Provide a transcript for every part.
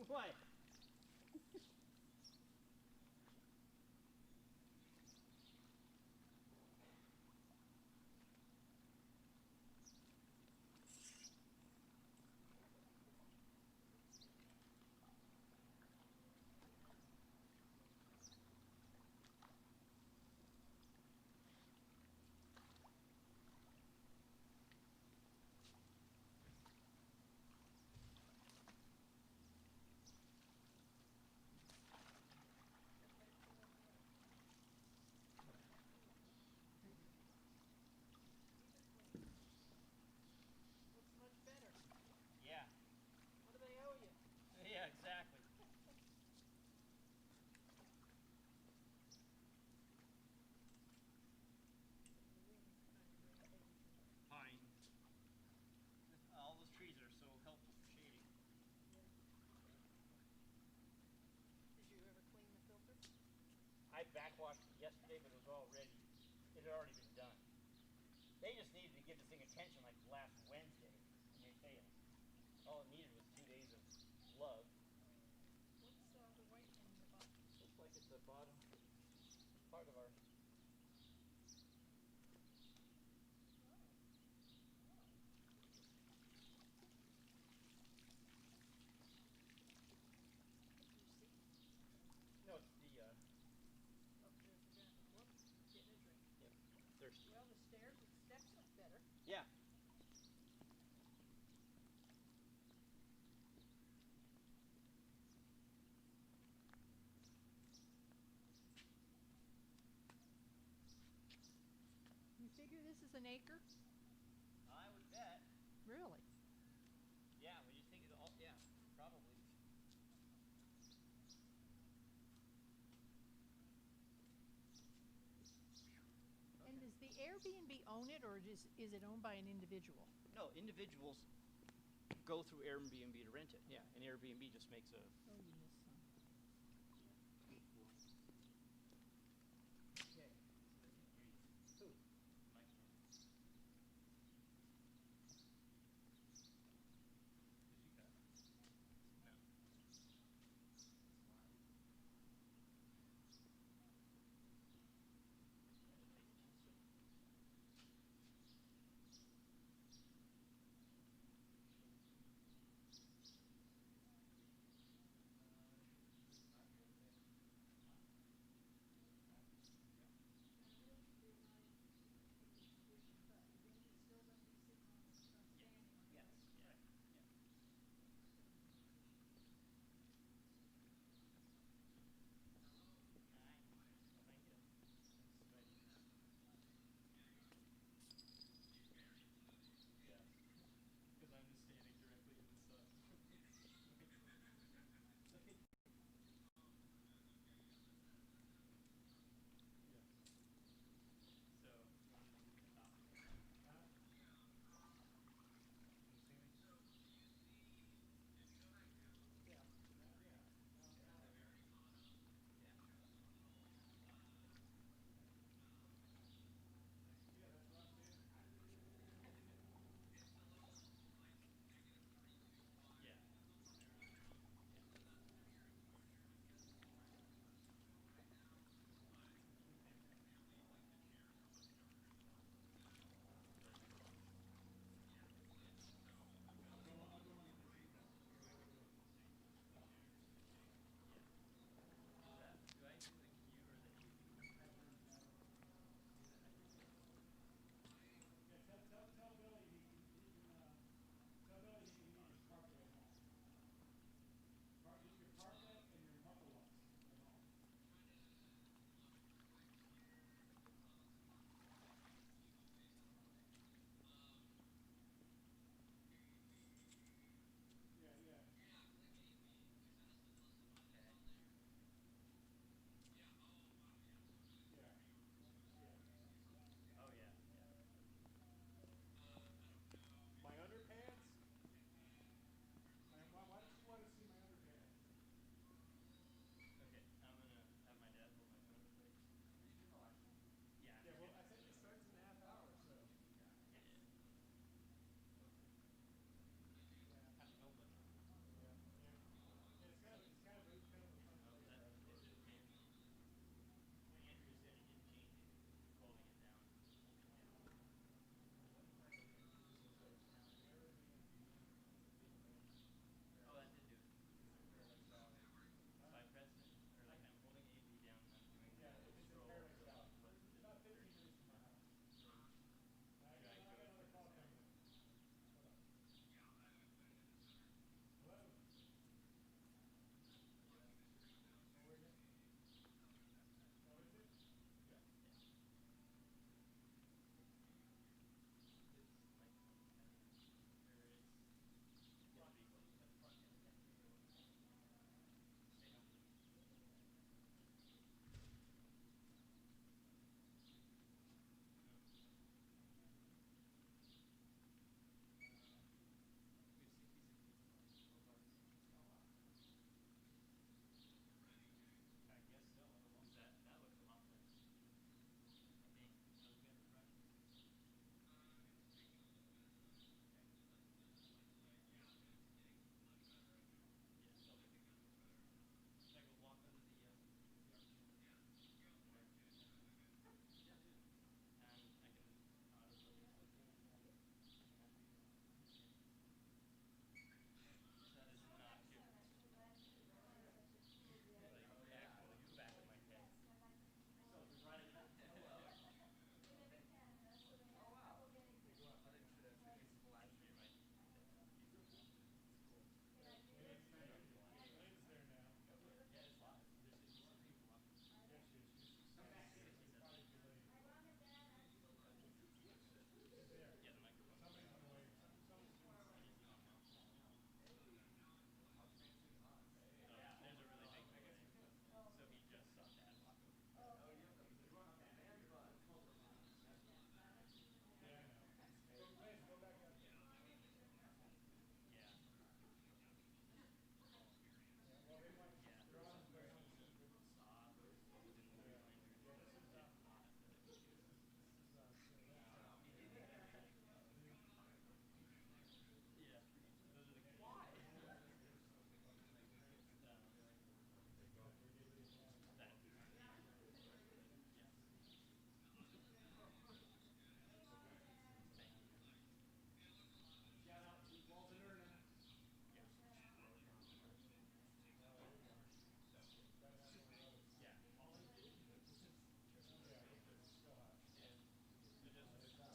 Why? Looks much better. Yeah. What do they owe you? Yeah, exactly. The wind's kind of doing a baby to it. Pine. All those trees are so helpful for shading. Yeah. Did you ever clean the filter? I backwashed it yesterday, but it was all ready. It had already been done. They just needed to give this thing attention like last Wednesday, and they failed. All it needed was 2 days of love. What's the white in the bottom? Looks like it's the bottom part of our. Your seat? No, it's the. Oh, there's Jennifer. Whoops, getting a drink. Yep. Thirsty. Well, the steps look better. Yeah. You figure this is an acre? I would bet. Really? Yeah, when you think of all. Yeah, probably. And does the Airbnb own it, or is it owned by an individual? No, individuals go through Airbnb to rent it. Yeah, and Airbnb just makes a. Oh, you missed some. Okay. Who? Mike. Did you cut? No.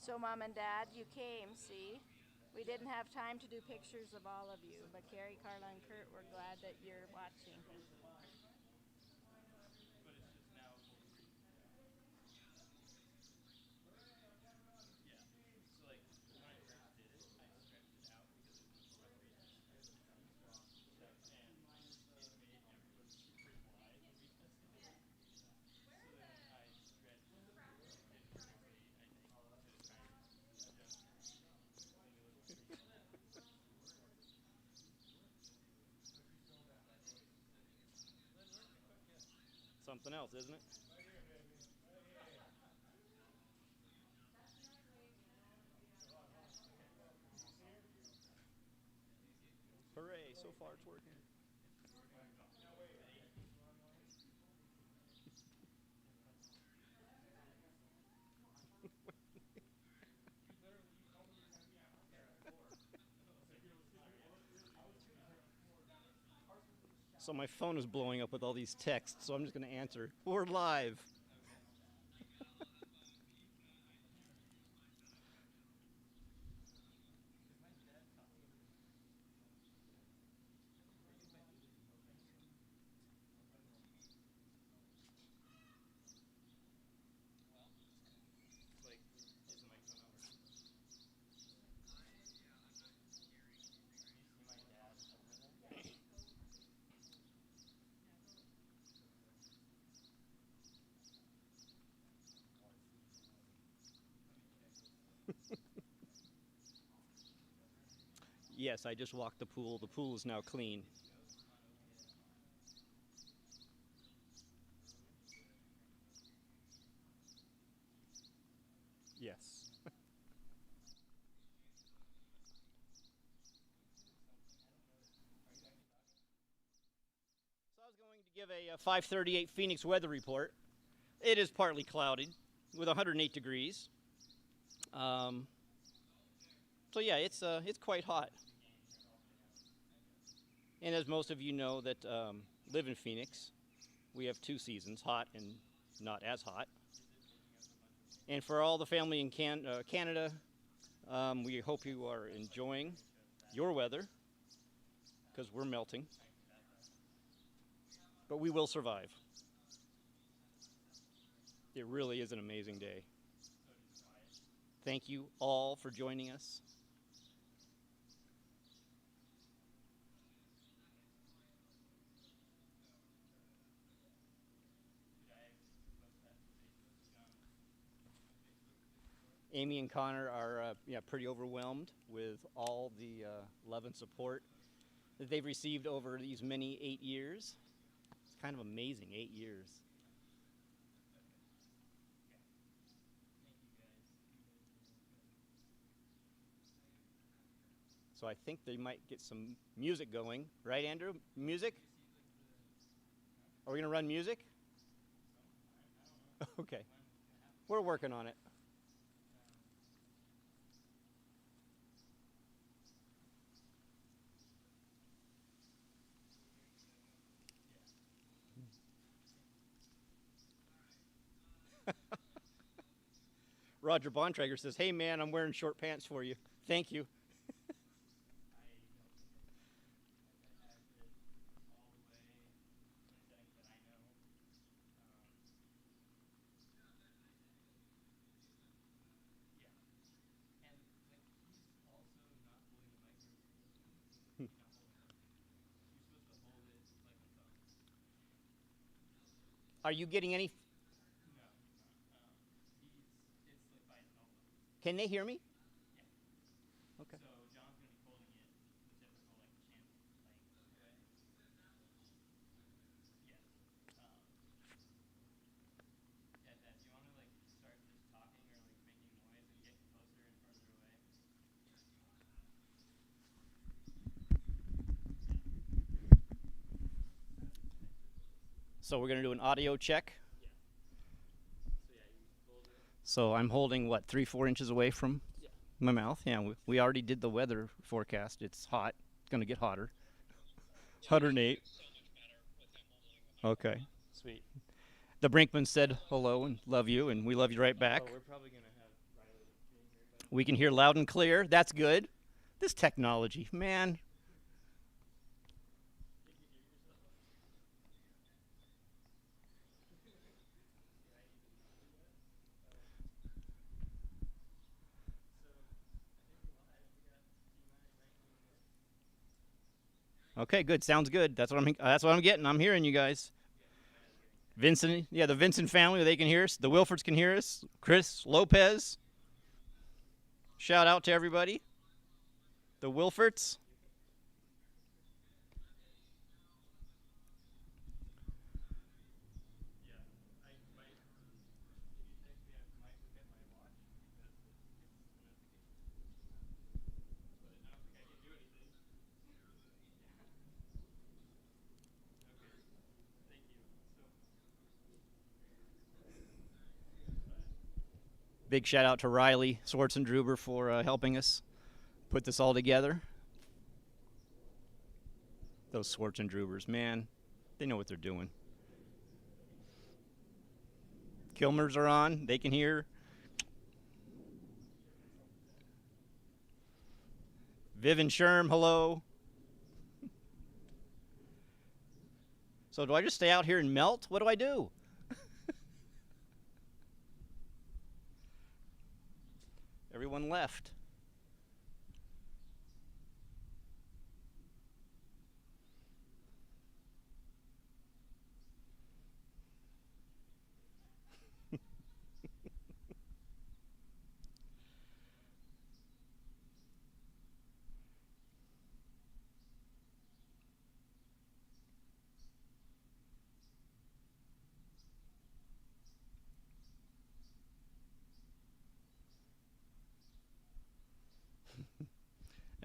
So, Mom and Dad, you came, see? We didn't have time to do pictures of all of you, but Carrie, Carla, and Kurt, we're glad that you're watching. Something else, isn't it? Hooray, so far it's working. So my phone is blowing up with all these texts, so I'm just going to answer. We're live. Yes, I just walked the pool. The pool is now clean. Yes. So I was going to give a 5:38 Phoenix weather report. It is partly clouded with 108 degrees. So yeah, it's quite hot. And as most of you know that live in Phoenix, we have two seasons, hot and not as hot. And for all the family in Canada, we hope you are enjoying your weather, because we're melting. But we will survive. It really is an amazing day. Thank you all for joining us. Amy and Connor are pretty overwhelmed with all the love and support that they've received over these many 8 years. It's kind of amazing, 8 years. So I think they might get some music going. Right, Andrew? Music? Are we going to run music? Okay. We're working on it. Roger Bontrager says, "Hey man, I'm wearing short pants for you. Thank you." Are you getting any? Can they hear me? Okay. So we're going to do an audio check. So I'm holding, what, 3-4 inches away from my mouth? Yeah, we already did the weather forecast. It's hot. It's going to get hotter. 108. Okay. Sweet. The Brinkman said hello and love you, and we love you right back. Oh, we're probably going to have Riley in here. We can hear loud and clear. That's good. This technology, man. Okay, good. Sounds good. That's what I'm getting. I'm hearing you guys. Vincent, yeah, the Vincent family, they can hear us. The Wilfords can hear us. Chris Lopez. Shout out to everybody. The Wilfords. Big shout out to Riley Swartzendruber for helping us put this all together. Those Swartzendrubers, man, they know what they're doing. Kilmers are on. They can hear. Viv and Sherm, hello. So do I just stay out here and melt? What do I do? Everyone left.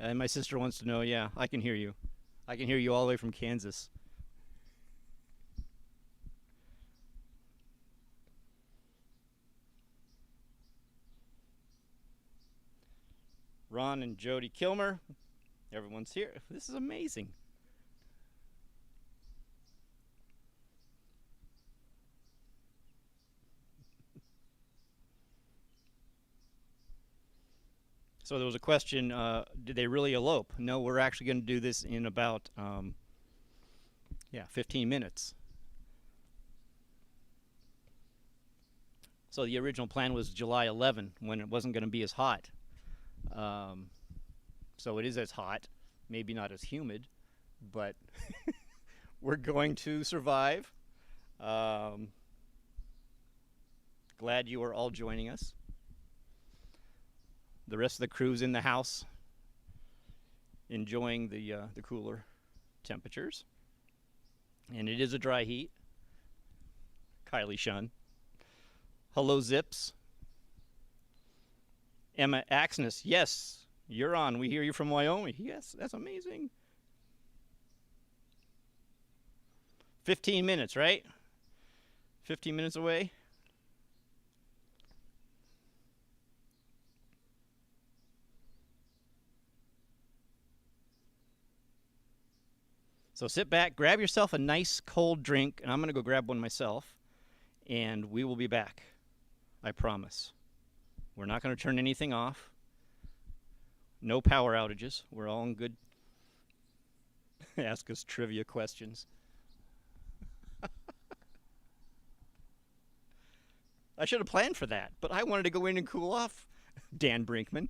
And my sister wants to know, yeah, I can hear you. I can hear you all the way from Kansas. Ron and Jody Kilmer, everyone's here. This is amazing. So there was a question, did they really elope? No, we're actually going to do this in about, 15 minutes. So the original plan was July 11, when it wasn't going to be as hot. So it is as hot, maybe not as humid, but we're going to survive. Glad you are all joining us. The rest of the crew's in the house, enjoying the cooler temperatures. And it is a dry heat. Kylie Shun. Hello, Zips. Emma Axness, yes, you're on. We hear you from Wyoming. Yes, that's amazing. 15 minutes, right? 15 minutes away. So sit back, grab yourself a nice cold drink, and I'm going to go grab one myself, and we will be back. I promise. We're not going to turn anything off. No power outages. We're all in good. Ask us trivia questions. I should have planned for that, but I wanted to go in and cool off, Dan Brinkman.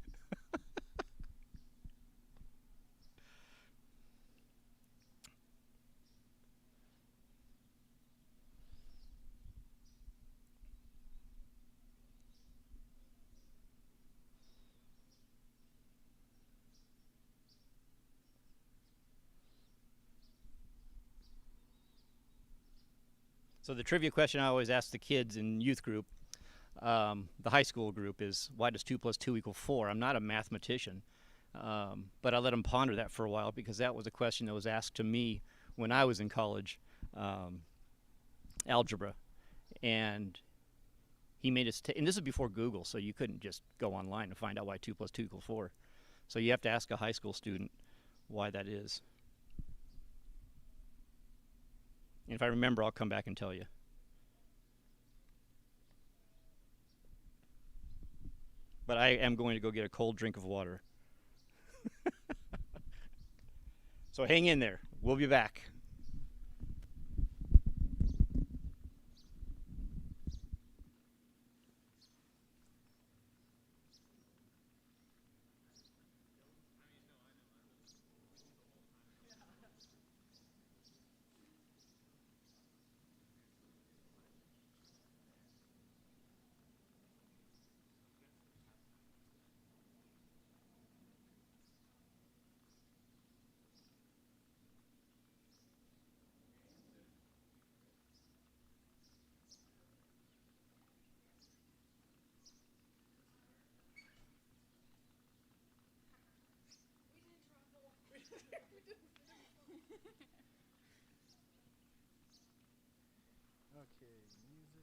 So the trivia question I always ask the kids in youth group, the high school group, is why does 2 + 2 = 4? I'm not a mathematician, but I let them ponder that for a while because that was a question that was asked to me when I was in college, algebra. And he made us, and this is before Google, so you couldn't just go online and find out why 2 + 2 = 4. So you have to ask a high school student why that is. And if I remember, I'll come back and tell you. But I am going to go get a cold drink of water. So hang in there. We'll be back. Okay, music.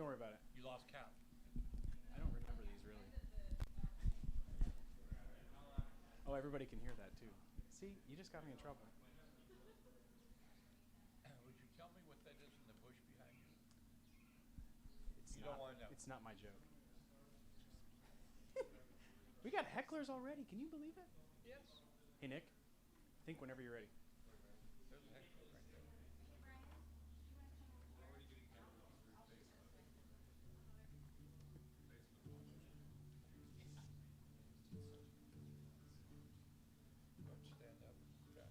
Don't worry about it. You lost count. I don't remember these really. Oh, everybody can hear that too. See, you just got me in trouble. Would you tell me what that is in the bush behind you? It's You not, don't wanna know. It's not my joke. We got hecklers already. Can you believe it? Yes. Hey, Nick. Think whenever you're ready. There's a heckler right there. Don't stand up. Jack.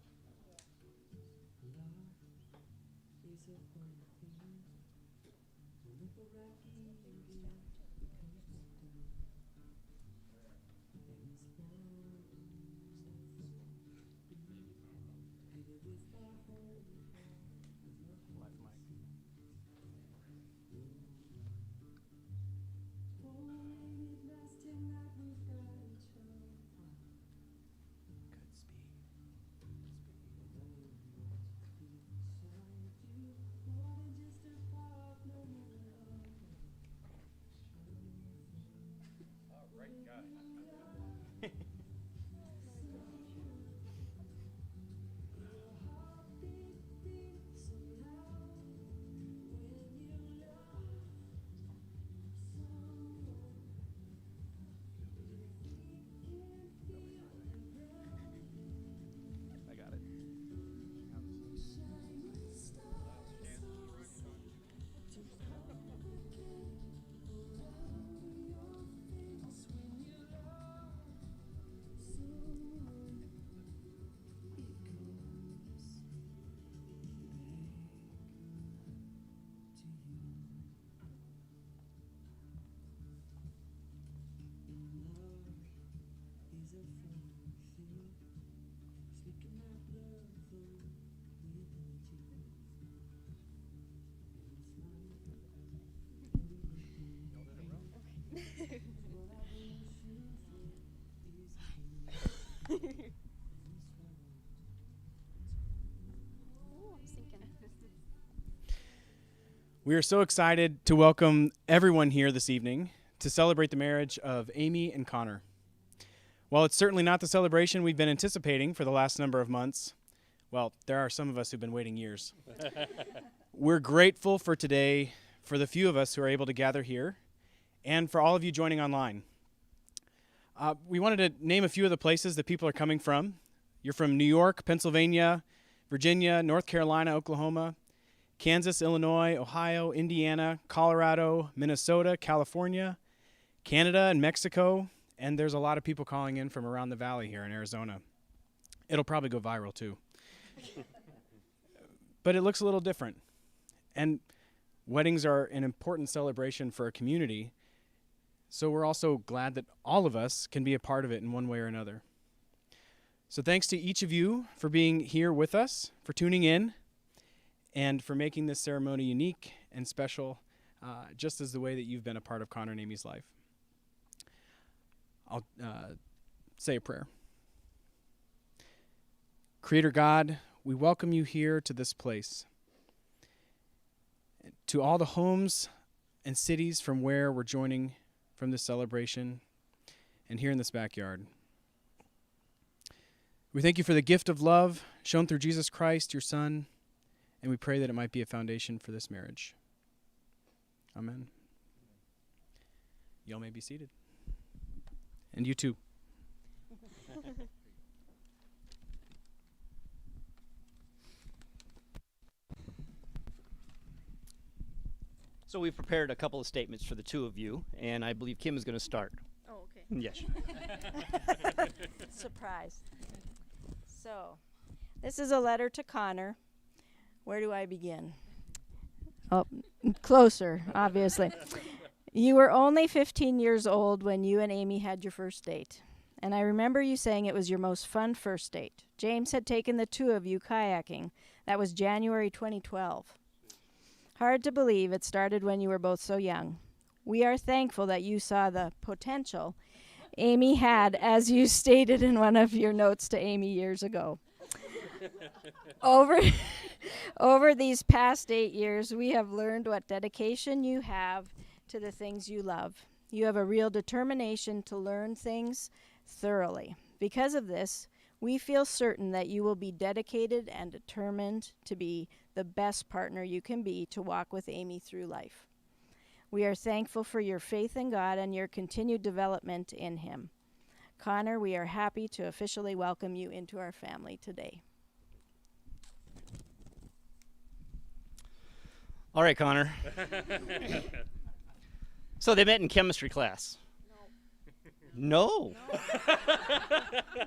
Left mic. Good speed. All right, guy. I got it. We are so excited to welcome everyone here this evening to celebrate the marriage of Amy and Connor. While it's certainly not the celebration we've been anticipating for the last number of months, well, there are some of us who've been waiting years. We're grateful for today, for the few of us who are able to gather here, and for all of you joining online. We wanted to name a few of the places that people are coming from. You're from New York, Pennsylvania, Virginia, North Carolina, Oklahoma, Kansas, Illinois, Ohio, Indiana, Colorado, Minnesota, California, Canada, and Mexico, and there's a lot of people calling in from around the valley here in Arizona. It'll probably go viral too. But it looks a little different. And weddings are an important celebration for a community, so we're also glad that all of us can be a part of it in one way or another. So thanks to each of you for being here with us, for tuning in, and for making this ceremony unique and special, just as the way that you've been a part of Connor and Amy's life. I'll say a prayer. Creator God, we welcome you here to this place, to all the homes and cities from where we're joining from this celebration, and here in this backyard. We thank you for the gift of love shown through Jesus Christ, your Son, and we pray that it might be a foundation for this marriage. Amen. Y'all may be seated. And you too. So we've prepared a couple of statements for the two of you, and I believe Kim is going to start. Oh, okay. Yes. Surprise. So, this is a letter to Connor. Where do I begin? Oh, closer, obviously. You were only 15 years old when you and Amy had your first date. And I remember you saying it was your most fun first date. James had taken the two of you kayaking. That was January 2012. Hard to believe it started when you were both so young. We are thankful that you saw the potential Amy had, as you stated in one of your notes to Amy years ago. Over these past 8 years, we have learned what dedication you have to the things you love. You have a real determination to learn things thoroughly. Because of this, we feel certain that you will be dedicated and determined to be the best partner you can be to walk with Amy through life. We are thankful for your faith in God and your continued development in Him. Connor, we are happy to officially welcome you into our family today. All right, Connor. So they met in chemistry class. No.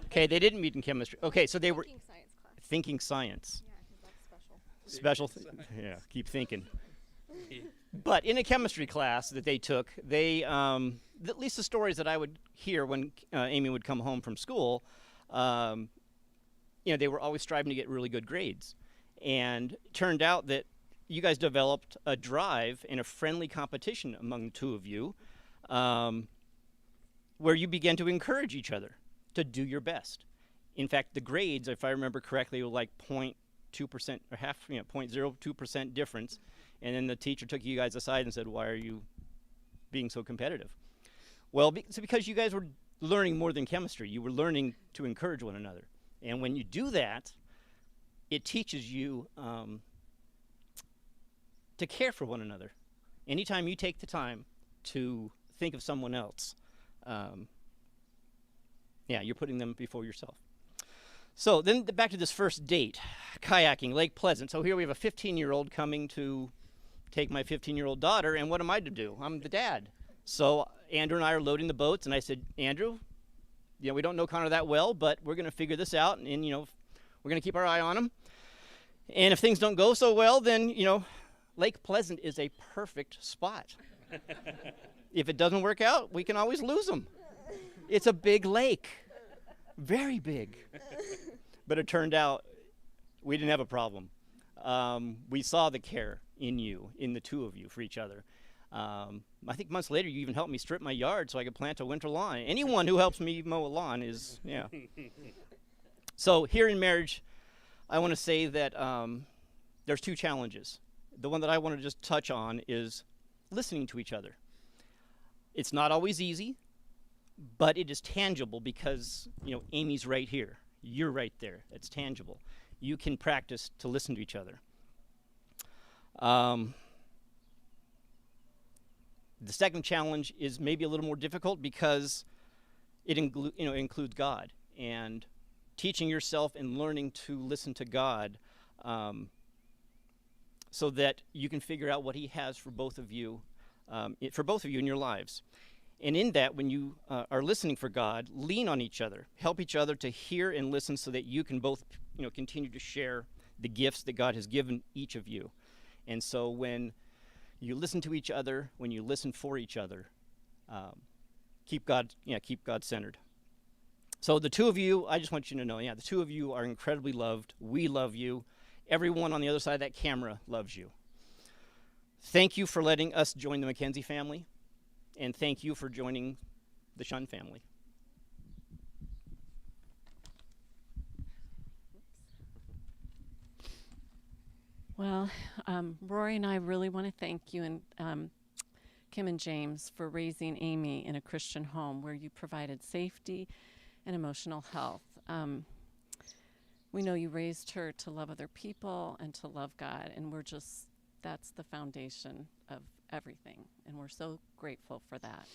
Okay, they didn't meet in chemistry. Okay, so they were Thinking science class. thinking science. Yeah, 'cause that's special. Yeah, keep thinking. But in a chemistry class that they took, they at least the stories that I would hear when Amy would come home from school, they were always striving to get really good grades, and it turned out that you guys developed a drive and a friendly competition among the two of you, where you began to encourage each other to do your best. In fact, the grades, if I remember correctly, were like 0.2% or 0.02% difference. And then the teacher took you guys aside and said, "Why are you being so competitive?" Well, it's because you guys were learning more than chemistry. You were learning to encourage one another. And when you do that, it teaches you to care for one another. Anytime you take the time to think of someone else, you're putting them before yourself. So then back to this first date, kayaking, Lake Pleasant. So here we have a 15-year-old coming to take my 15-year-old daughter, and what am I to do? I'm the dad. So Andrew and I are loading the boats, and I said, "Andrew, we don't know Connor that well, but we're going to figure this out, and we're going to keep our eye on him. And if things don't go so well, then, Lake Pleasant is a perfect spot. If it doesn't work out, we can always lose him. It's a big lake, very big." But it turned out we didn't have a problem. We saw the care in the two of you, for each other. I think months later, you even helped me strip my yard so I could plant a winter lawn. Anyone who helps me mow a lawn is, yeah. So here in marriage, I want to say that there's two challenges. The one that I want to just touch on is listening to each other. It's not always easy, but it is tangible because, Amy's right here. You're right there. It's tangible. You can practice to listen to each other. The second challenge is maybe a little more difficult because it includes God, and teaching yourself and learning to listen to God so that you can figure out what He has for both of you in your lives. And in that, when you are listening for God, lean on each other, help each other to hear and listen so that you can both, continue to share the gifts that God has given each of you. And so when you listen to each other, when you listen for each other, keep God centered. So the two of you, I just want you to know, the two of you are incredibly loved. We love you. Everyone on the other side of that camera loves you. Thank you for letting us join the McKenzie family. And thank you for joining the Shun family. Well, Rory and I really want to thank you and Kim and James for raising Amy in a Christian home where you provided safety and emotional health. We know you raised her to love other people and to love God, and that's the foundation of everything, and we're so grateful for that.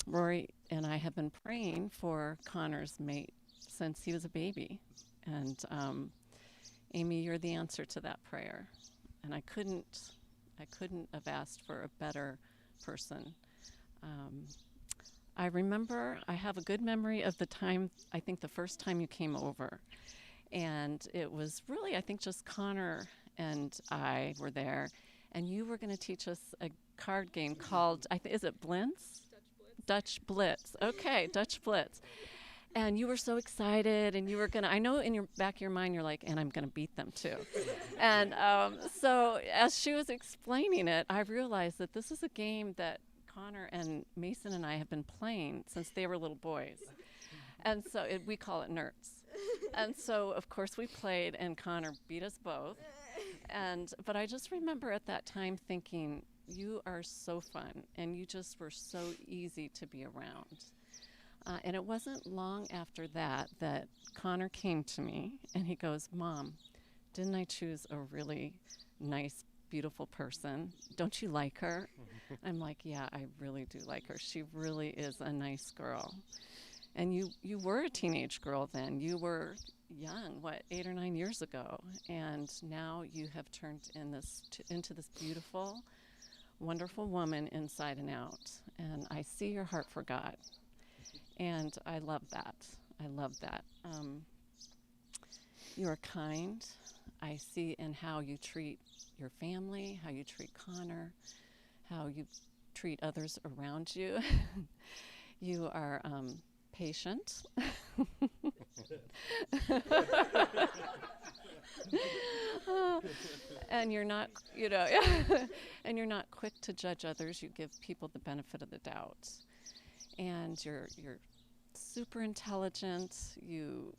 Rory and I have been praying for Connor's mate since he was a baby, and Amy, you're the answer to that prayer, and I couldn't have asked for a better person. I have a good memory of the time, I think the first time you came over, and it was really, I think, just Connor and I were there, and you were going to teach us a card game called, is it Blintz? Dutch Blitz. Okay, Dutch Blitz. And you were so excited, and you were going to, I know in your back of your mind, you're like, and I'm going to beat them too. And so as she was explaining it, I realized that this is a game that Connor and Mason and I have been playing since they were little boys. And so we call it Nerds. And so, of course, we played, and Connor beat us both. But I just remember at that time thinking, you are so fun, and you just were so easy to be around. And it wasn't long after that that Connor came to me, and he goes, "Mom, didn't I choose a really nice, beautiful person? Don't you like her?" I'm like, "Yeah, I really do like her. She really is a nice girl." And you were a teenage girl then. You were young, 8 or 9 years ago, and now you have turned into this beautiful, wonderful woman inside and out. And I see your heart for God, and I love that. I love that. You are kind. I see in how you treat your family, how you treat Connor, how you treat others around you. You are patient. And you're not, and you're not quick to judge others. You give people the benefit of the doubt. And you're super intelligent. You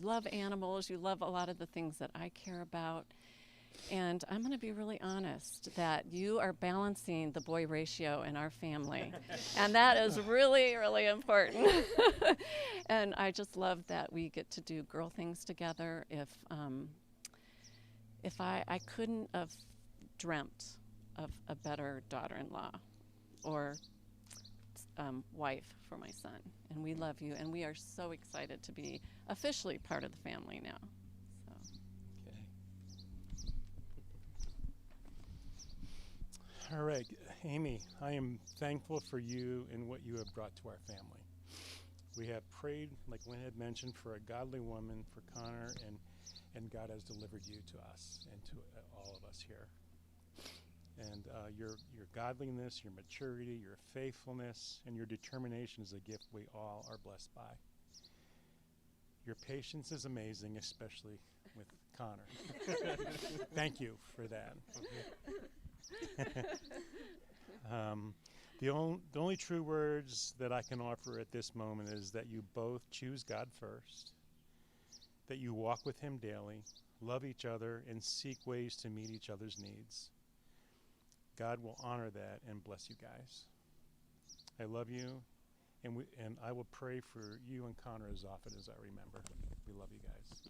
love animals. You love a lot of the things that I care about. And I'm going to be really honest that you are balancing the boy ratio in our family. And that is really, really important. And I just love that we get to do girl things together. If I couldn't have dreamt of a better daughter-in-law or wife for my son. And we love you, and we are so excited to be officially part of the family now. All right, Amy, I am thankful for you and what you have brought to our family. We have prayed, like Lynn had mentioned, for a godly woman, for Connor, and God has delivered you to us and to all of us here. And your godliness, your maturity, your faithfulness, and your determination is a gift we all are blessed by. Your patience is amazing, especially with Connor. Thank you for that. The only true words that I can offer at this moment is that you both choose God first, that you walk with Him daily, love each other, and seek ways to meet each other's needs. God will honor that and bless you guys. I love you, and I will pray for you and Connor as often as I remember. We love you guys.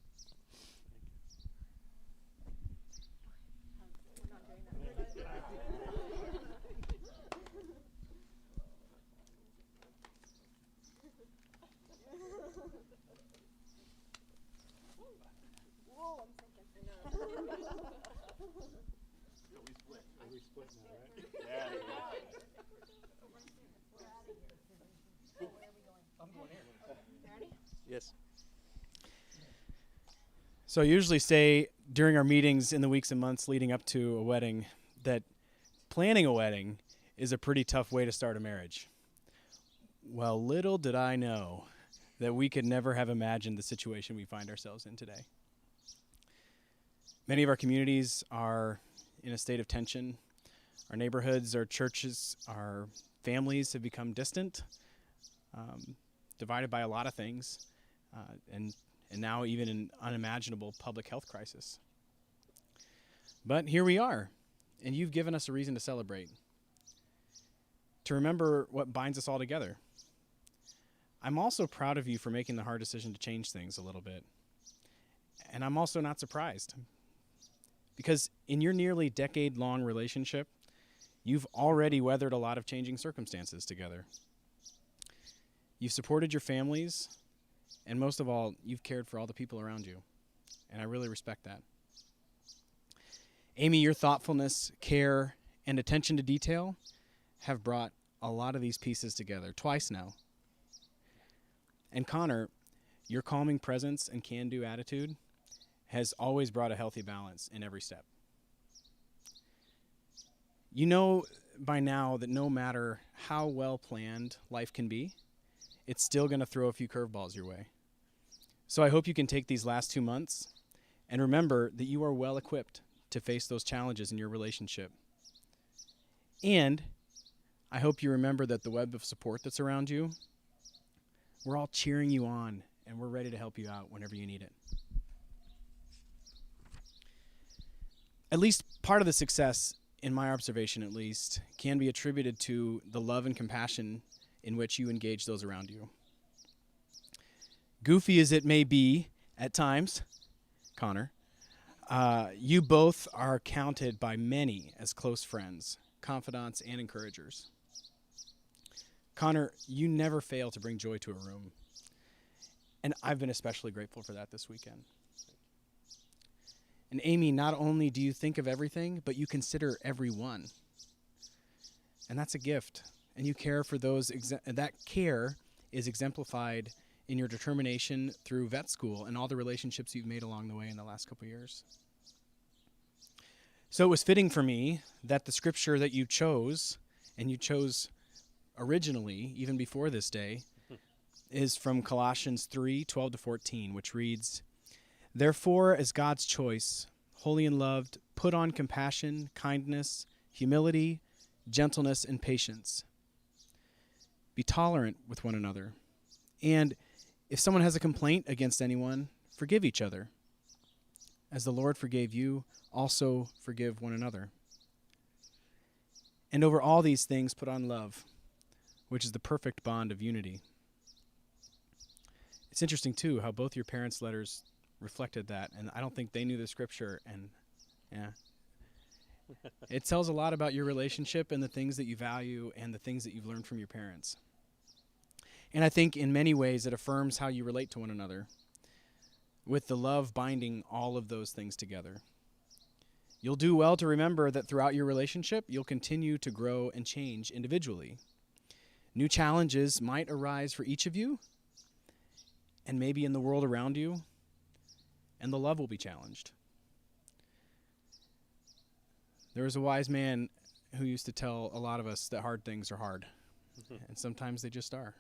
We split now, right? I'm going here. Yes. So I usually say during our meetings in the weeks and months leading up to a wedding that planning a wedding is a pretty tough way to start a marriage. Well, little did I know that we could never have imagined the situation we find ourselves in today. Many of our communities are in a state of tension. Our neighborhoods, our churches, our families have become distant, divided by a lot of things, and now even an unimaginable public health crisis. But here we are, and you've given us a reason to celebrate, to remember what binds us all together. I'm also proud of you for making the hard decision to change things a little bit. And I'm also not surprised, because in your nearly decade-long relationship, you've already weathered a lot of changing circumstances together. You've supported your families, and most of all, you've cared for all the people around you. And I really respect that. Amy, your thoughtfulness, care, and attention to detail have brought a lot of these pieces together, twice now. And Connor, your calming presence and can-do attitude has always brought a healthy balance in every step. You know by now that no matter how well planned life can be, it's still going to throw a few curveballs your way. So I hope you can take these last 2 months and remember that you are well equipped to face those challenges in your relationship. And I hope you remember that the web of support that's around you, we're all cheering you on, and we're ready to help you out whenever you need it. At least part of the success in my observation at least, can be attributed to the love and compassion in which you engage those around you. Goofy as it may be at times, Connor, you both are counted by many as close friends, confidants, and encouragers. Connor, you never fail to bring joy to a room, and I've been especially grateful for that this weekend. And Amy, not only do you think of everything, but you consider everyone. And that's a gift. And you care for those, that care is exemplified in your determination through vet school and all the relationships you've made along the way in the last couple of years. So it was fitting for me that the scripture that you chose, and you chose originally, even before this day, is from Colossians 3:12-14, which reads, "Therefore, as God's choice, holy and loved, put on compassion, kindness, humility, gentleness, and patience. Be tolerant with one another. And if someone has a complaint against anyone, forgive each other. As the Lord forgave you, also forgive one another. And over all these things put on love, which is the perfect bond of unity." It's interesting, too, how both your parents' letters reflected that, and I don't think they knew the scripture, and yeah. It tells a lot about your relationship and the things that you value and the things that you've learned from your parents. And I think in many ways it affirms how you relate to one another, with the love binding all of those things together. You'll do well to remember that throughout your relationship, you'll continue to grow and change individually. New challenges might arise for each of you, and maybe in the world around you, and the love will be challenged. There was a wise man who used to tell a lot of us that hard things are hard, and sometimes they just are.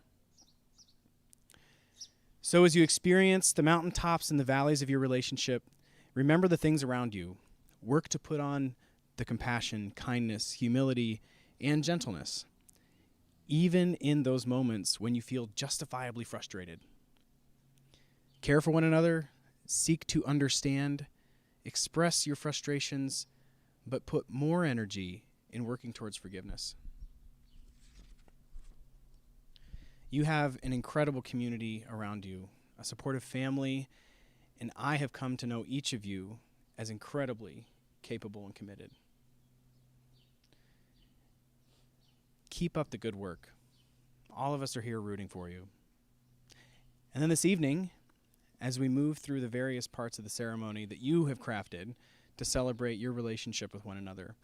So as you experience the mountaintops and the valleys of your relationship, remember the things around you. Work to put on the compassion, kindness, humility, and gentleness, even in those moments when you feel justifiably frustrated. Care for one another, seek to understand, express your frustrations, but put more energy in working towards forgiveness. You have an incredible community around you, a supportive family, and I have come to know each of you as incredibly capable and committed. Keep up the good work. All of us are here rooting for you. And then this evening, as we move through the various parts of the ceremony that you have crafted to celebrate your relationship with one another,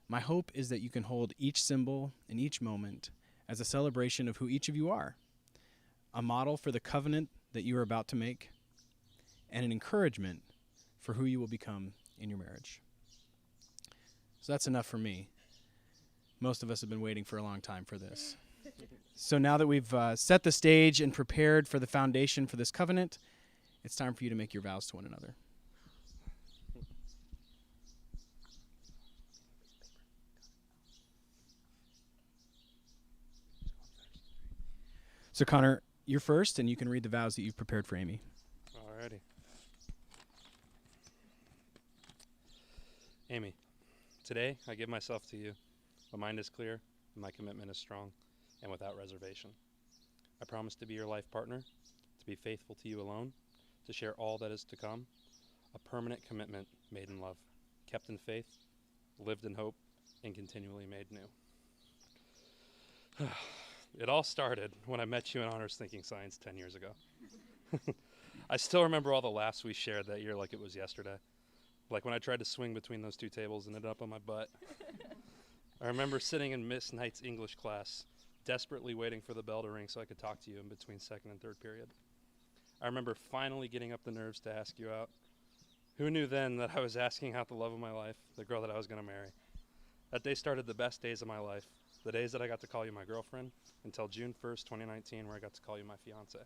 my hope is that you can hold each symbol and each moment as a celebration of who each of you are, a model for the covenant that you are about to make, and an encouragement for who you will become in your marriage. So that's enough for me. Most of us have been waiting for a long time for this. So now that we've set the stage and prepared for the foundation for this covenant, it's time for you to make your vows to one another. So Connor, you're first, and you can read the vows that you've prepared for Amy. Alrighty. Amy, today I give myself to you. My mind is clear, and my commitment is strong, and without reservation. I promise to be your life partner, to be faithful to you alone, to share all that is to come, a permanent commitment made in love, kept in faith, lived in hope, and continually made new. It all started when I met you in Honors Thinking Science 10 years ago. I still remember all the laughs we shared that year like it was yesterday. Like when I tried to swing between those two tables and ended up on my butt. I remember sitting in Miss Knight's English class, desperately waiting for the bell to ring so I could talk to you in between second and third period. I remember finally getting up the nerves to ask you out. Who knew then that I was asking out the love of my life, the girl that I was going to marry? That day started the best days of my life, the days that I got to call you my girlfriend, until June 1st, 2019, where I got to call you my fiance.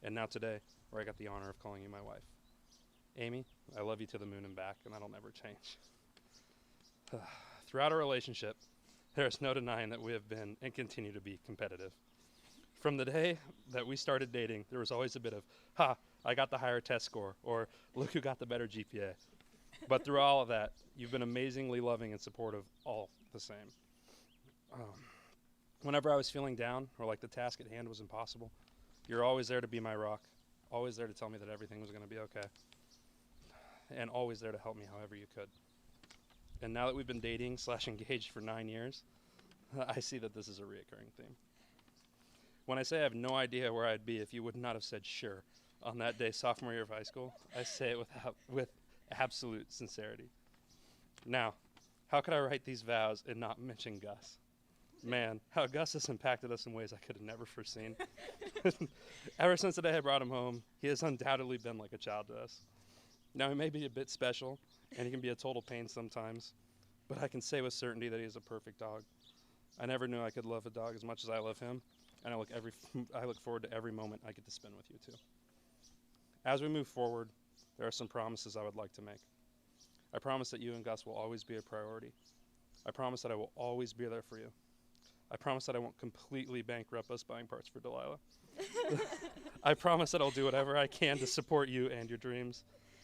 And now today, where I got the honor of calling you my wife. Amy, I love you to the moon and back, and that'll never change. Throughout our relationship, there is no denying that we have been and continue to be competitive. From the day that we started dating, there was always a bit of, ha, I got the higher test score, or look who got the better GPA. But through all of that, you've been amazingly loving and supportive all the same. Whenever I was feeling down or like the task at hand was impossible, you're always there to be my rock, always there to tell me that everything was going to be okay, and always there to help me however you could. And now that we've been dating / engaged for 9 years, I see that this is a reoccurring theme. When I say I have no idea where I'd be if you would not have said sure on that day, sophomore year of high school, I say it with absolute sincerity. Now, how could I write these vows and not mention Gus? Man, how Gus has impacted us in ways I could have never foreseen. Ever since the day I brought him home, he has undoubtedly been like a child to us. Now, he may be a bit special, and he can be a total pain sometimes, but I can say with certainty that he is a perfect dog. I never knew I could love a dog as much as I love him, and I look forward to every moment I get to spend with you too. As we move forward, there are some promises I would like to make. I promise that you and Gus will always be a priority. I promise that I will always be there for you. I promise that I won't completely bankrupt us buying parts for Delilah. I promise that I'll do whatever I can to support you and your dreams.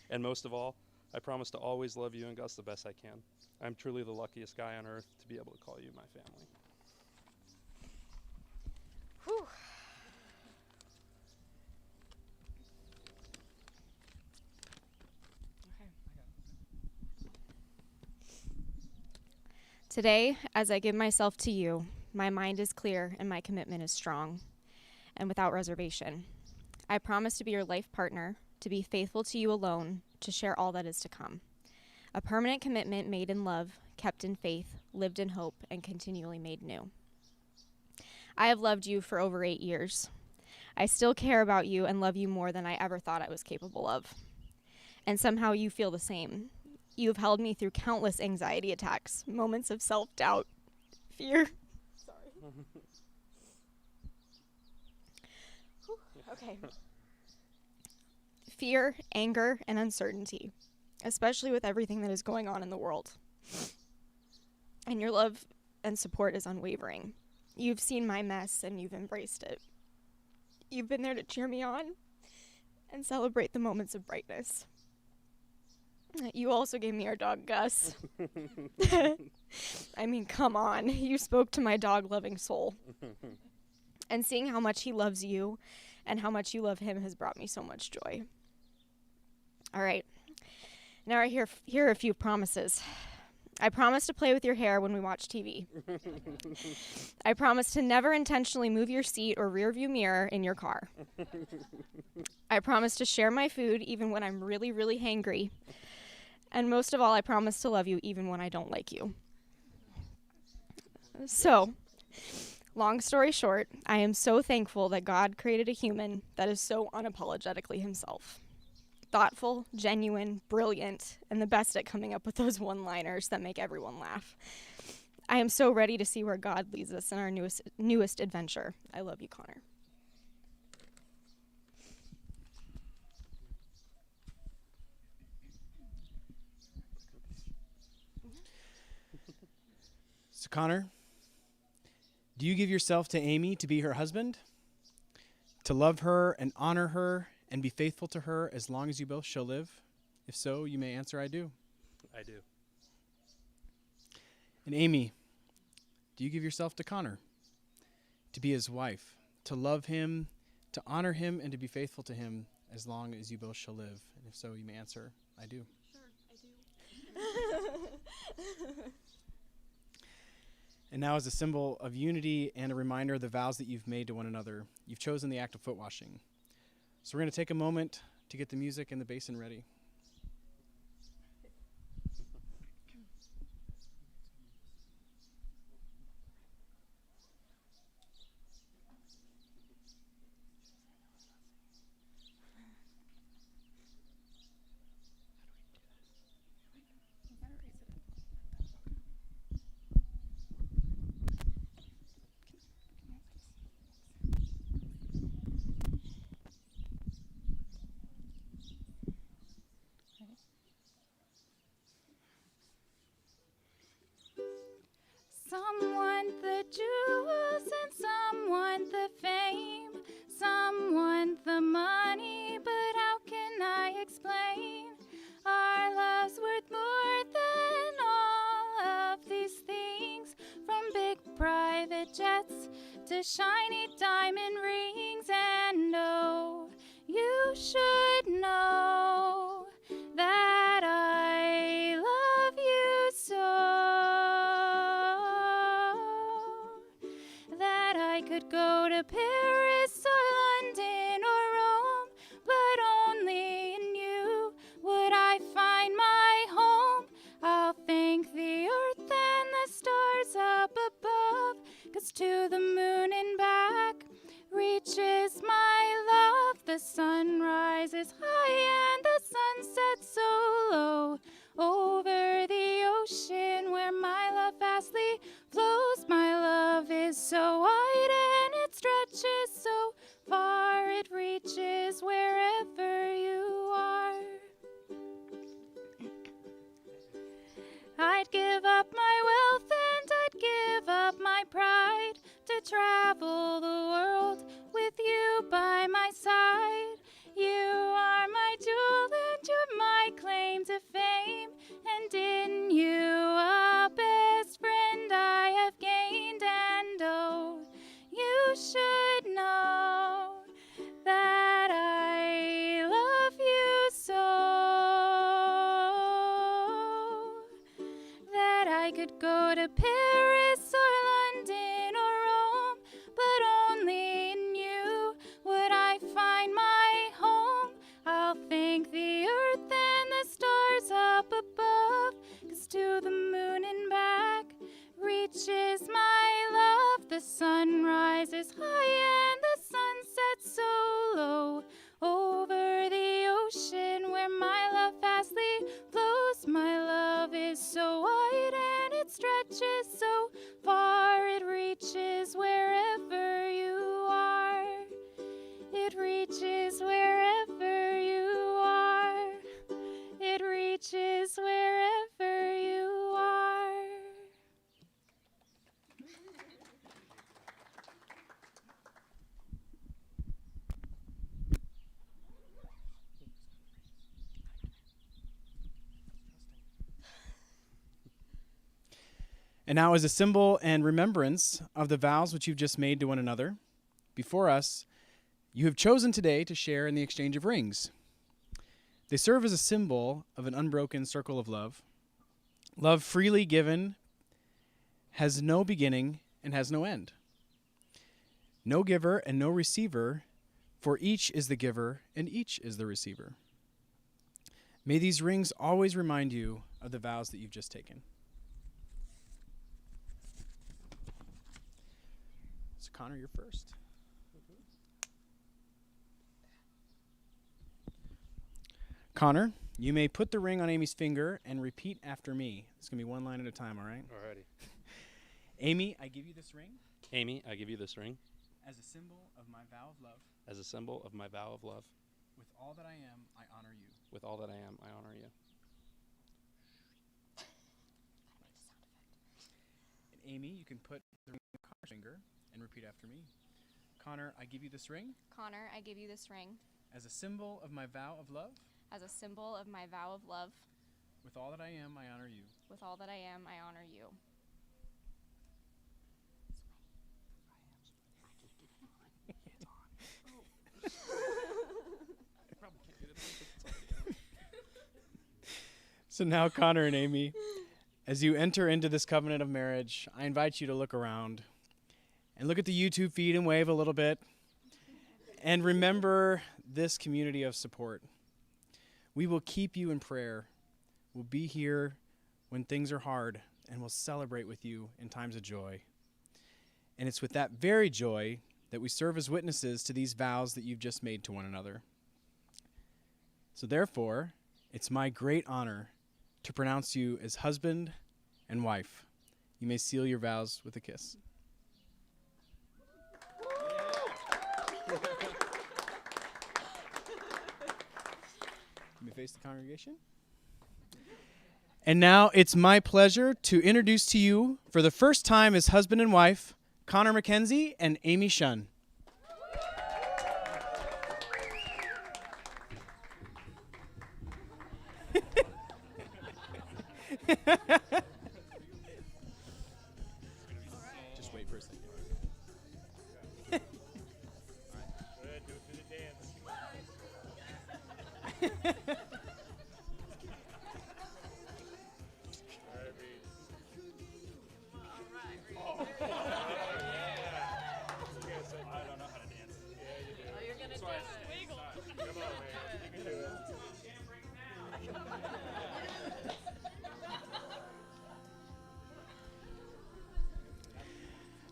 And most of all, I promise to always love you and Gus the best I can. I'm truly the luckiest guy on earth to be able to call you my family. Whew. Today, as I give myself to you, my mind is clear and my commitment is strong and without reservation. I promise to be your life partner, to be faithful to you alone, to share all that is to come. A permanent commitment made in love, kept in faith, lived in hope, and continually made new. I have loved you for over 8 years. I still care about you and love you more than I ever thought I was capable of. And somehow you feel the same. You have held me through countless anxiety attacks, moments of self-doubt, fear. Sorry. Okay. Fear, anger, and uncertainty, especially with everything that is going on in the world. And your love and support is unwavering. You've seen my mess and you've embraced it. You've been there to cheer me on and celebrate the moments of brightness. You also gave me our dog, Gus. I mean, come on. You spoke to my dog-loving soul. And seeing how much he loves you and how much you love him has brought me so much joy. All right. Now here are a few promises. I promise to play with your hair when we watch TV. I promise to never intentionally move your seat or rear view mirror in your car. I promise to share my food even when I'm really, really hangry. And most of all, I promise to love you even when I don't like you. So, long story short, I am so thankful that God created a human that is so unapologetically himself. Thoughtful, genuine, brilliant, and the best at coming up with those one-liners that make everyone laugh. I am so ready to see where God leads us in our newest adventure. I love you, Connor. So Connor, do you give yourself to Amy to be her husband? To love her and honor her and be faithful to her as long as you both shall live? If so, you may answer, I do. I do. And Amy, do you give yourself to Connor to be his wife, to love him, to honor him, and to be faithful to him as long as you both shall live? And if so, you may answer, I do. Sure, I do. And now, as a symbol of unity and a reminder of the vows that you've made to one another, you've chosen the act of foot washing. So we're going to take a moment to get the music and the basin ready. Some want the jewels and some want the fame. Some want the money, but how can I explain? Our love's worth private jets to shiny diamond rings. And oh, you should know that I love you so, that I could go to Paris or London or Rome, but only in you would I find my home. I'll thank the earth and the stars up above, 'cause to the moon and back reaches my love. The sun rises high and the sun sets so low over the ocean where my love vastly flows. My love is so wide and it stretches so far, it reaches wherever you are. I'd give up my wealth and I'd give up my pride to travel the world with you by my side. You are my jewel and you're my claim to fame, and in you a best friend I have gained. And oh, you should know that I love you so, that I could go to Paris or London or Rome, but only in you would I find my home. I'll thank the earth and the stars up above, 'cause to the moon and back reaches my love. The sun rises high and the sun sets so low over the ocean where my love vastly flows. My love is so wide and it stretches so far, it reaches wherever you are. It reaches wherever you are. It reaches wherever you are. And now, as a symbol and remembrance of the vows which you've just made to one another, before us, you have chosen today to share in the exchange of rings. They serve as a symbol of an unbroken circle of love. Love freely given has no beginning and has no end. No giver and no receiver, for each is the giver and each is the receiver. May these rings always remind you of the vows that you've just taken. So Connor, you're first. Connor, you may put the ring on Amy's finger and repeat after me. It's going to be one line at a time, all right? Alrighty. Amy, I give you this ring Amy, I give you this ring as a symbol of my vow of love. as a symbol of my vow of love. With all that I am, I honor you. With all that I am, I honor you. And Amy, you can put the ring on Connor's finger and repeat after me. Connor, I give you this ring Connor, I give you this ring as a symbol of my vow of love. as a symbol of my vow of love. With all that I am, I honor you. With all that I am, I honor you. So now, Connor and Amy, as you enter into this covenant of marriage, I invite you to look around and look at the YouTube feed and wave a little bit. And remember this community of support. We will keep you in prayer. We'll be here when things are hard, and we'll celebrate with you in times of joy. And it's with that very joy that we serve as witnesses to these vows that you've just made to one another. So therefore, it's my great honor to pronounce you as husband and wife. You may seal your vows with a kiss. You may face the congregation. And now it's my pleasure to introduce to you, for the first time as husband and wife, Connor McKenzie and Amy Shunn. Just wait.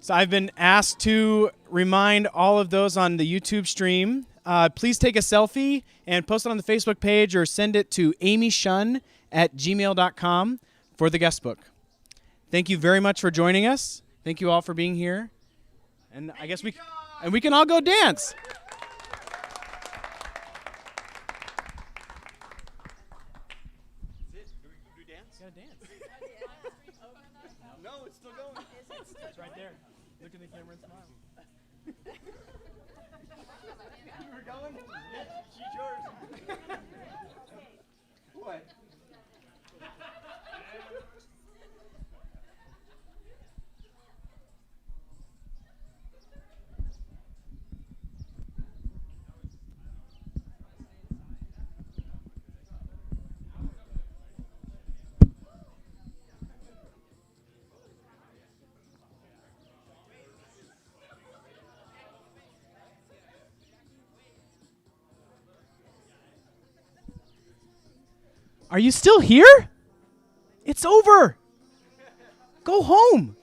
So I've been asked to remind all of those on the YouTube stream, please take a selfie and post it on the Facebook page or send it to amyshun@gmail.com for the guest book. Thank you very much for joining us. Thank you all for being here. And I guess we can all go dance. No, it's still going. It's right there. Look in the camera and smile. You were going? She's yours. What? Are you still here? It's over. Go home.